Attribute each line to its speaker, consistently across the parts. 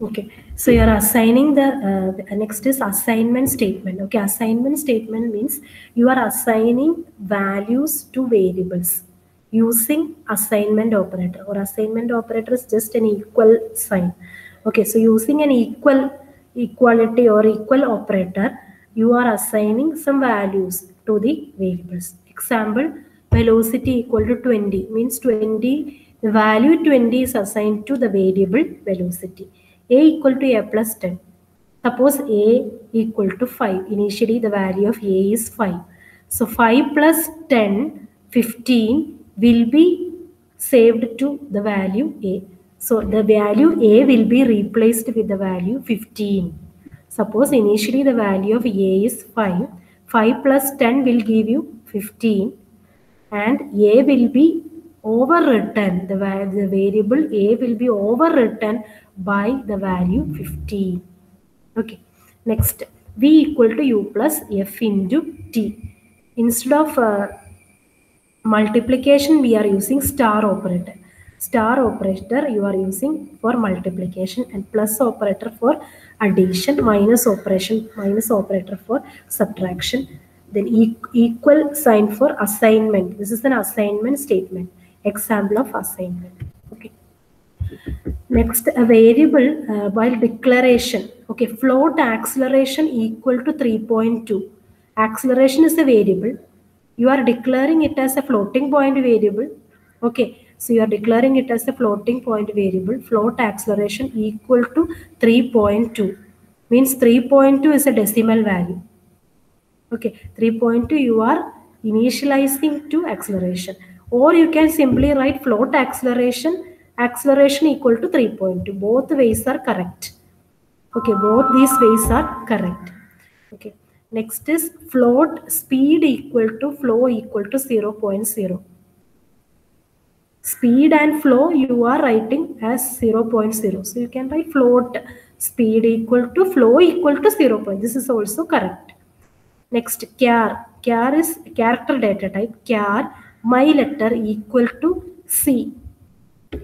Speaker 1: Okay, so you are assigning the next is assignment statement. Okay, assignment statement means you are assigning values to variables using assignment operator, or assignment operator is just an equal sign. Okay, so using an equality or equal operator, you are assigning some values to the variables. Example, velocity equal to 20 means 20, the value 20 is assigned to the variable velocity. A equal to A plus 10. Suppose A equal to 5. Initially the value of A is 5. So 5 plus 10, 15 will be saved to the value A. So the value A will be replaced with the value 15. Suppose initially the value of A is 5. 5 plus 10 will give you 15. And A will be overwritten, the variable A will be overwritten by the value 15. Okay, next, V equal to U plus F into T. Instead of multiplication, we are using star operator. Star operator you are using for multiplication, and plus operator for addition, minus operator for subtraction. Then equal sign for assignment. This is an assignment statement. Example of assignment. Okay. Next, a variable while declaration. Okay, float acceleration equal to 3.2. Acceleration is a variable. You are declaring it as a floating point variable. Okay, so you are declaring it as a floating point variable. Float acceleration equal to 3.2. Means 3.2 is a decimal value. Okay, 3.2 you are initializing to acceleration. Or you can simply write float acceleration equal to 3.2. Both ways are correct. Okay, both these ways are correct. Okay, next is float speed equal to flow equal to 0.0. Speed and flow you are writing as 0.0. So you can write float speed equal to flow equal to 0. This is also correct. Next, char. Char is character data type. Char, my letter equal to C.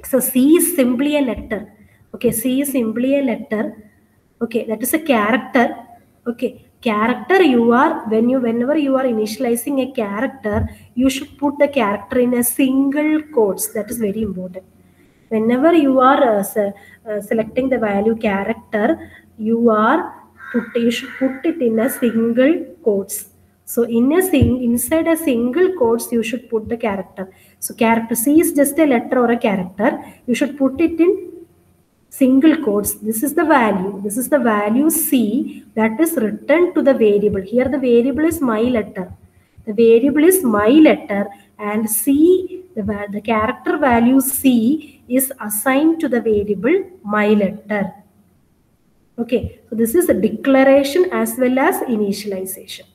Speaker 1: So C is simply a letter. Okay, C is simply a letter. Okay, that is a character. Okay, character you are, whenever you are initializing a character, you should put the character in a single quotes. That is very important. Whenever you are selecting the value character, you should put it in a single quotes. So inside a single quotes, you should put the character. So character C is just a letter or a character. You should put it in single quotes. This is the value. This is the value C that is written to the variable. Here the variable is my letter. The variable is my letter, and C, the character value C is assigned to the variable my letter. Okay, so this is a declaration as well as initialization.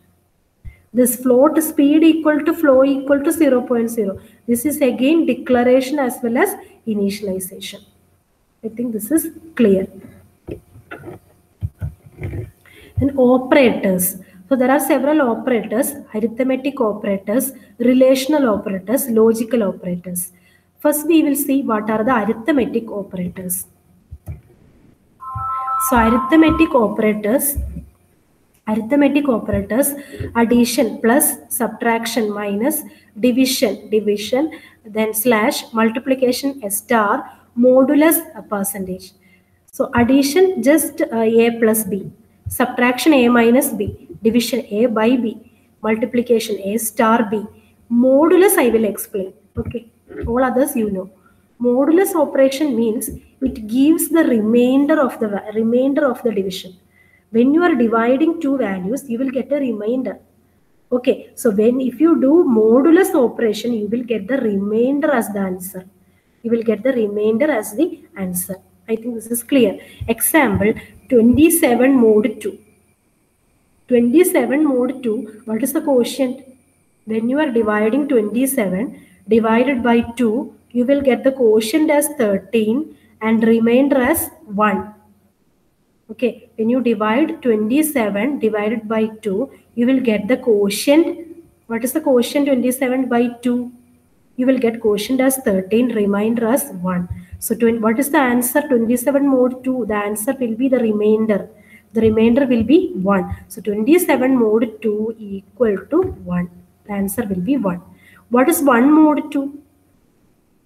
Speaker 1: This float speed equal to flow equal to 0.0. This is again declaration as well as initialization. I think this is clear. And operators. So there are several operators: arithmetic operators, relational operators, logical operators. First we will see what are the arithmetic operators. So arithmetic operators, addition plus, subtraction minus, division, then slash, multiplication a star, modulus a percentage. So addition just A plus B, subtraction A minus B, division A by B, multiplication A star B. Modulus I will explain. Okay, all others you know. Modulus operation means it gives the remainder of the division. When you are dividing two values, you will get a remainder. Okay, so if you do modulus operation, you will get the remainder as the answer. You will get the remainder as the answer. I think this is clear. Example, 27 mod 2. 27 mod 2, what is the quotient? When you are dividing 27 divided by 2, you will get the quotient as 13 and remainder as 1. Okay, when you divide 27 divided by 2, you will get the quotient. What is the quotient 27 by 2? You will get quotient as 13, remainder as 1. So what is the answer? 27 mod 2. The answer will be the remainder. The remainder will be 1. So 27 mod 2 equal to 1. The answer will be 1. What is 1 mod 2?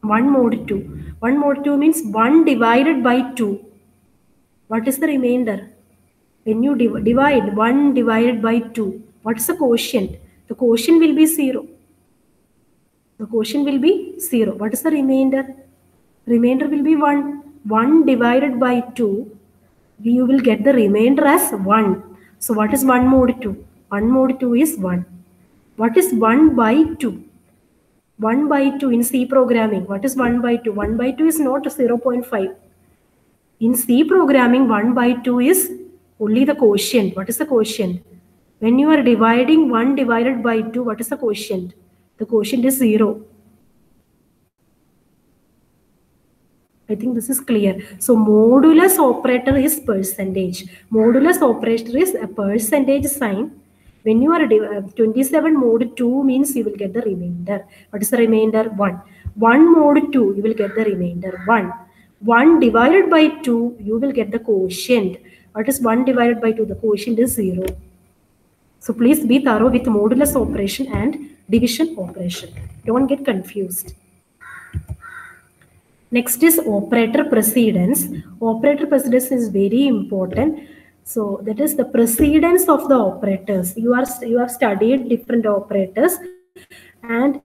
Speaker 1: 1 mod 2. 1 mod 2 means 1 divided by 2. What is the remainder? When you divide 1 divided by 2, what is the quotient? The quotient will be 0. The quotient will be 0. What is the remainder? Remainder will be 1. 1 divided by 2, you will get the remainder as 1. So what is 1 mod 2? 1 mod 2 is 1. What is 1 by 2? 1 by 2 in C programming. What is 1 by 2? 1 by 2 is not 0.5. In C programming, 1 by 2 is only the quotient. What is the quotient? When you are dividing 1 divided by 2, what is the quotient? The quotient is 0. I think this is clear. So modulus operator is percentage. Modulus operator is a percentage sign. When you are 27 mod 2 means you will get the remainder. What is the remainder? 1. 1 mod 2, you will get the remainder 1. 1 divided by 2, you will get the quotient. What is 1 divided by 2? The quotient is 0. So please be thorough with modulus operation and division operation. Don't get confused. Next is operator precedence. Operator precedence is very important. So that is the precedence of the operators. You have studied different operators, and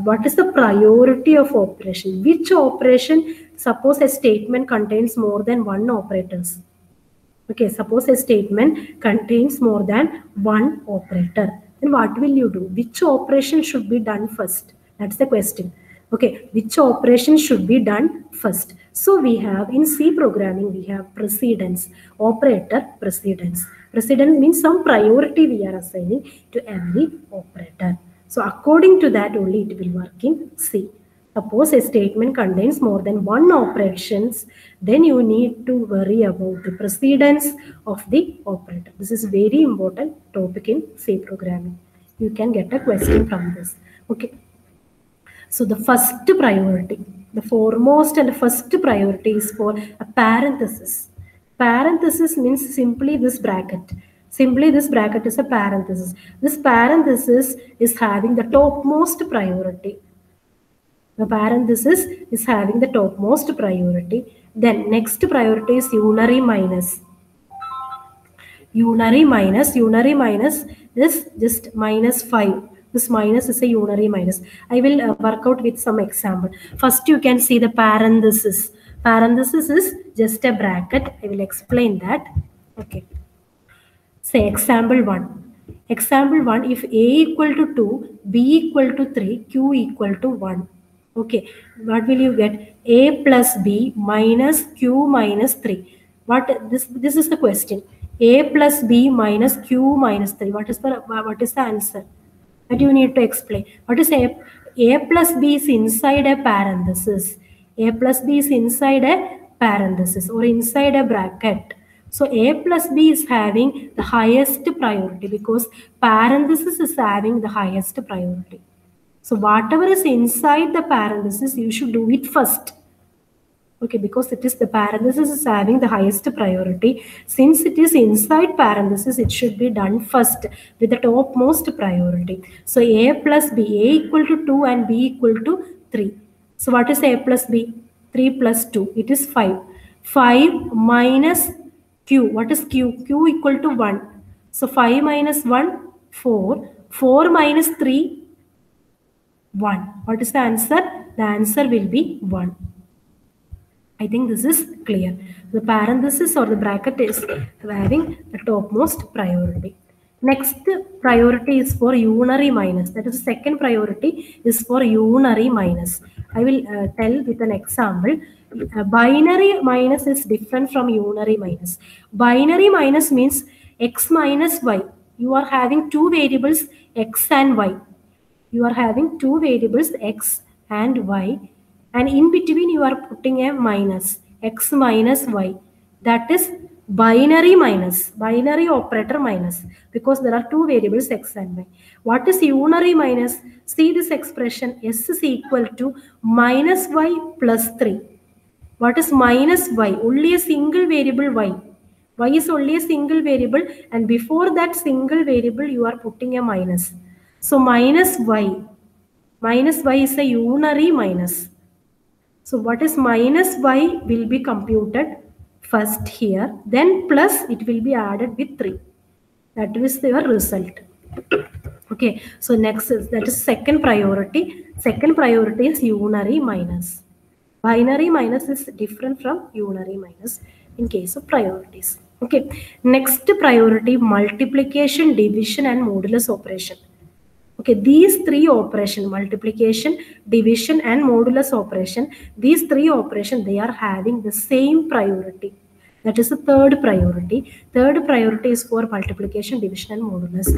Speaker 1: what is the priority of operation? Which operation? Suppose a statement contains more than one operators. Okay, suppose a statement contains more than one operator. Then what will you do? Which operation should be done first? That's the question. Okay, which operation should be done first? So we have in C programming, we have precedence, operator precedence. Precedence means some priority we are assigning to every operator. So according to that only it will work in C. Suppose a statement contains more than one operations, then you need to worry about the precedence of the operator. This is very important topic in C programming. You can get a question from this. Okay. So the first priority, the foremost and the first priority is for a parenthesis. Parenthesis means simply this bracket. Simply this bracket is a parenthesis. This parenthesis is having the topmost priority. The parenthesis is having the topmost priority. Then next priority is unary minus. Unary minus is just minus 5. This minus is a unary minus. I will work out with some example. First you can see the parenthesis. Parenthesis is just a bracket. I will explain that. Okay. Say example 1. Example 1, if A equal to 2, B equal to 3, Q equal to 1. Okay, what will you get? A plus B minus Q minus 3. This is the question. A plus B minus Q minus 3. What is the answer? That you need to explain. What is A? A plus B is inside a parenthesis. A plus B is inside a parenthesis or inside a bracket. So A plus B is having the highest priority because parenthesis is having the highest priority. So whatever is inside the parenthesis, you should do it first. Okay, because it is the parenthesis is having the highest priority. Since it is inside parenthesis, it should be done first with the topmost priority. So A plus B, A equal to 2 and B equal to 3. So what is A plus B? 3 plus 2, it is 5. 5 minus Q, what is Q? Q equal to 1. So 5 minus 1, 4. 4 minus 3, 1. What is the answer? The answer will be 1. I think this is clear. The parenthesis or the bracket is having the topmost priority. Next priority is for unary minus. That is the second priority is for unary minus. I will tell with an example. Binary minus is different from unary minus. Binary minus means x minus y. You are having two variables x and y. You are having two variables x and y, and in between you are putting a minus, x minus y. That is binary minus, binary operator minus, because there are two variables x and y. What is unary minus? See this expression, s is equal to minus y plus 3. What is minus y? Only a single variable y. Y is only a single variable, and before that single variable you are putting a minus. So minus y is a unary minus. So what is minus y will be computed first here, then plus it will be added with 3. That is your result. Okay, so next is, that is second priority. Second priority is unary minus. Binary minus is different from unary minus in case of priorities. Okay, next priority, multiplication, division and modulus operation. Okay, these three operations, multiplication, division and modulus operation, these three operations, they are having the same priority. That is the third priority. Third priority is for multiplication, division and modulus.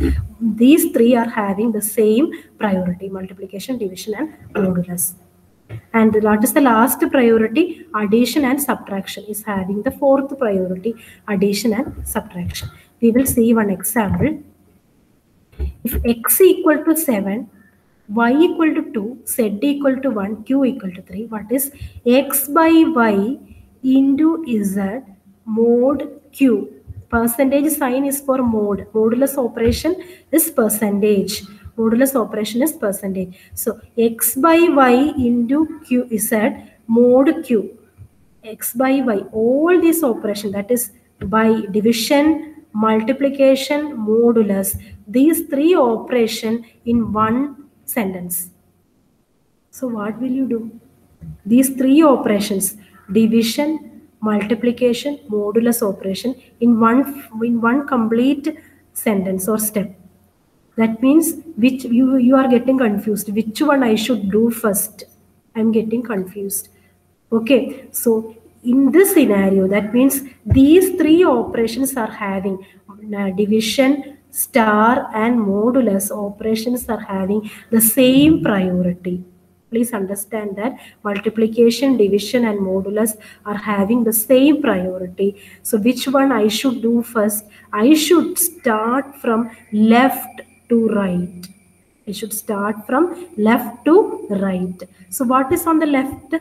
Speaker 1: These three are having the same priority, multiplication, division and modulus. And what is the last priority? Addition and subtraction is having the fourth priority, addition and subtraction. We will see one example. If x equal to 7, y equal to 2, z equal to 1, q equal to 3, what is x by y into z mod q? Percentage sign is for mod. Modulus operation is percentage. Modulus operation is percentage. So x by y into q z mod q. X by y, all these operations, that is by division, multiplication, modulus, these three operations in one sentence. So what will you do? These three operations, division, multiplication, modulus operation in one complete sentence or step. That means which you are getting confused. Which one I should do first? I'm getting confused. Okay, so in this scenario, that means these three operations are having division, star and modulus operations are having the same priority. Please understand that multiplication, division and modulus are having the same priority. So which one I should do first? I should start from left to right. I should start from left to right. So what is on the left?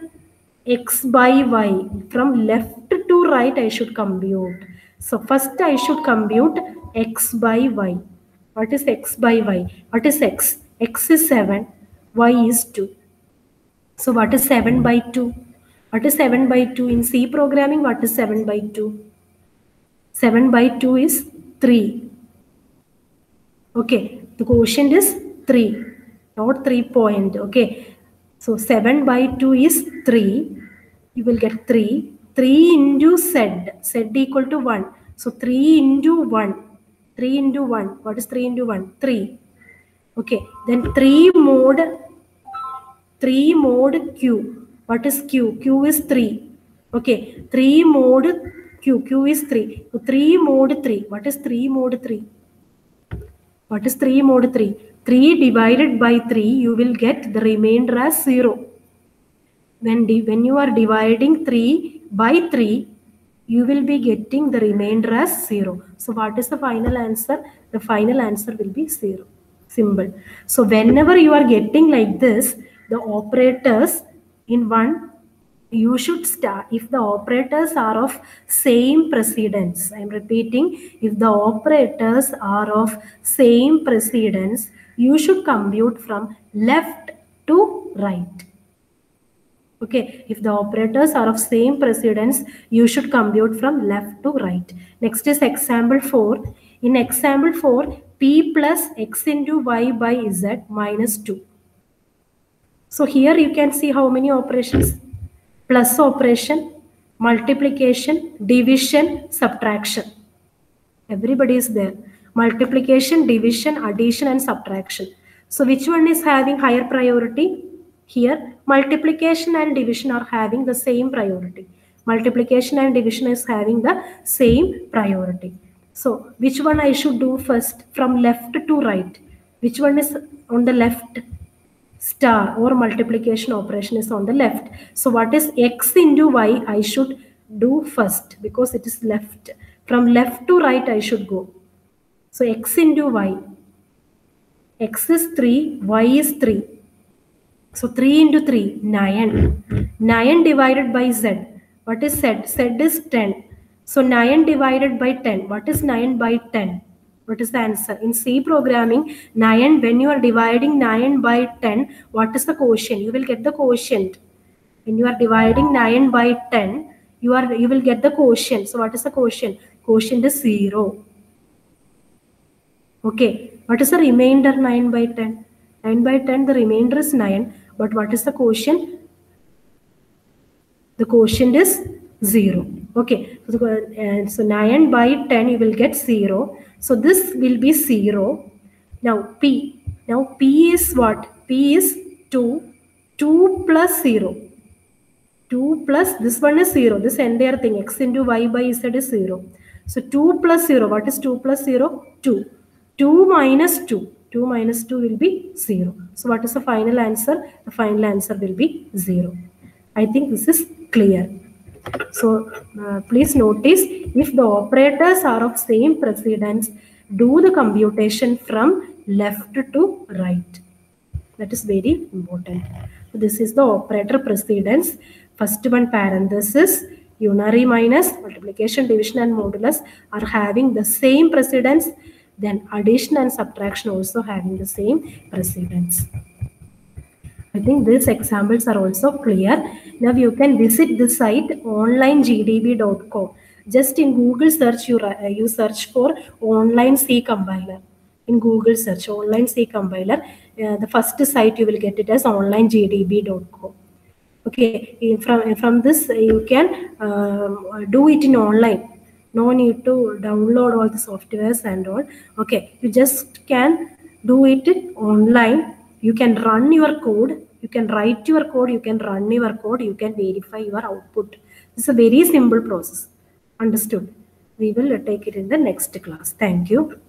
Speaker 1: X by y. From left to right I should compute. So first I should compute x by y. What is x by y? What is x? X is 7, y is 2. So what is 7 by 2? What is 7 by 2? In C programming, what is 7 by 2? 7 by 2 is 3. Okay, the quotient is 3, not 3 point. Okay, so 7 by 2 is 3. You will get 3. 3 into z. Z equal to 1. So 3 into 1. 3 into 1. What is 3 into 1? 3. Okay, then 3 mod q. What is q? Q is 3. Okay, 3 mod q. Q is 3. So 3 mod 3. What is 3 mod 3? What is 3 mod 3? 3 divided by 3, you will get the remainder as 0. When you are dividing 3 by 3, you will be getting the remainder as 0. So what is the final answer? The final answer will be 0. Simple. So whenever you are getting like this, the operators in one, you should start, if the operators are of same precedence, I am repeating, if the operators are of same precedence, you should compute from left to right. Okay, if the operators are of same precedence, you should compute from left to right. Next is example 4. In example 4, p plus x into y by z minus 2. So here you can see how many operations? Plus operation, multiplication, division, subtraction. Everybody is there. Multiplication, division, addition and subtraction. So which one is having higher priority? Here, multiplication and division are having the same priority. Multiplication and division is having the same priority. So which one I should do first from left to right? Which one is on the left? Star or multiplication operation is on the left. So what is x into y I should do first because it is left. From left to right I should go. So x into y. X is 3, y is 3. So 3 into 3, 9. 9 divided by z. What is z? Z is 10. So 9 divided by 10. What is 9 by 10? What is the answer? In C programming, 9, when you are dividing 9 by 10, what is the quotient? You will get the quotient. When you are dividing 9 by 10, you will get the quotient. So what is the quotient? Quotient is 0. Okay. What is the remainder 9 by 10? 9 by 10, the remainder is 9. But what is the quotient? The quotient is 0. Okay. So 9 by 10, you will get 0. So this will be 0. Now P. Now P is what? P is 2. 2 plus 0. 2 plus, this one is 0. This entire thing, x into y by z is 0. So 2 plus 0. What is 2 plus 0? 2. 2 minus 2. 2 minus 2 will be 0. So what is the final answer? The final answer will be 0. I think this is clear. So please notice, if the operators are of same precedence, do the computation from left to right. That is very important. This is the operator precedence. First one parenthesis, unary minus, multiplication, division and modulus are having the same precedence. Then addition and subtraction also having the same precedence. I think these examples are also clear. Now you can visit the site onlinegdb.com. Just in Google search, you search for online C compiler. In Google search online C compiler, the first site you will get it as onlinegdb.com. Okay, from this you can do it in online. No need to download all the softwares and all. Okay, you just can do it online. You can run your code. You can write your code. You can run your code. You can verify your output. It's a very simple process. Understood? We will take it in the next class. Thank you.